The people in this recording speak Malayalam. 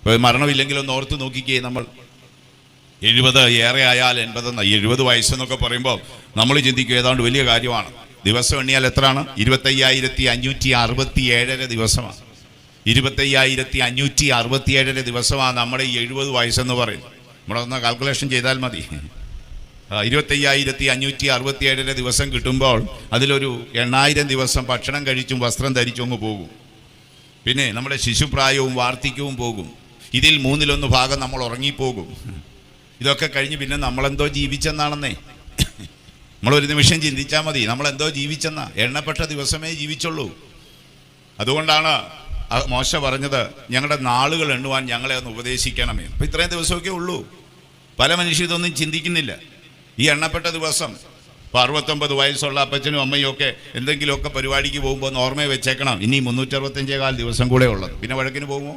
ഇപ്പോൾ മരണമില്ലെങ്കിലൊന്ന് ഓർത്ത് നോക്കിക്കേ. നമ്മൾ 70 ഏറെ ആയാൽ 80 70 വയസ്സെന്നൊക്കെ പറയുമ്പോൾ നമ്മൾ ചിന്തിക്കും ഏതാണ്ട് വലിയ കാര്യമാണ്. ദിവസം എണ്ണിയാൽ എത്രയാണ്? 25,567 ദിവസമാണ്. 25,567 ദിവസമാണ് നമ്മുടെ ഈ 70 വയസ്സെന്ന് പറയുന്നത്. നമ്മളൊന്ന് കാൽക്കുലേഷൻ ചെയ്താൽ മതി. 25,567 ദിവസം കിട്ടുമ്പോൾ അതിലൊരു 8,000 ദിവസം ഭക്ഷണം കഴിച്ചും വസ്ത്രം ധരിച്ചും അങ്ങ് പോകും. പിന്നെ നമ്മുടെ ശിശുപ്രായവും വാർദ്ധക്യവും പോകും. ഇതിൽ 1/3 ഭാഗം നമ്മൾ ഉറങ്ങിപ്പോകും. ഇതൊക്കെ കഴിഞ്ഞ് പിന്നെ നമ്മളെന്തോ ജീവിച്ചെന്നാണെന്നേ. നമ്മളൊരു നിമിഷം ചിന്തിച്ചാൽ മതി, നമ്മളെന്തോ ജീവിച്ചെന്നാ. എണ്ണപ്പെട്ട ദിവസമേ ജീവിച്ചുള്ളൂ. അതുകൊണ്ടാണ് മോശ പറഞ്ഞത്, ഞങ്ങളുടെ നാളുകൾ എണ്ണുവാൻ ഞങ്ങളെ ഒന്ന് ഉപദേശിക്കണമേ. അപ്പം ഇത്രയും ദിവസമൊക്കെ ഉള്ളൂ. പല മനുഷ്യർ ഇതൊന്നും ചിന്തിക്കുന്നില്ല. ഈ എണ്ണപ്പെട്ട ദിവസം 69 വയസ്സുള്ള അപ്പച്ചനും അമ്മയും ഒക്കെ എന്തെങ്കിലുമൊക്കെ പരിപാടിക്ക് പോകുമ്പോൾ ഒന്ന് ഓർമ്മയെ വെച്ചേക്കണം, ഇനി 365 ദിവസം കൂടെ ഉള്ളത്. പിന്നെ വഴക്കിന് പോകുമോ?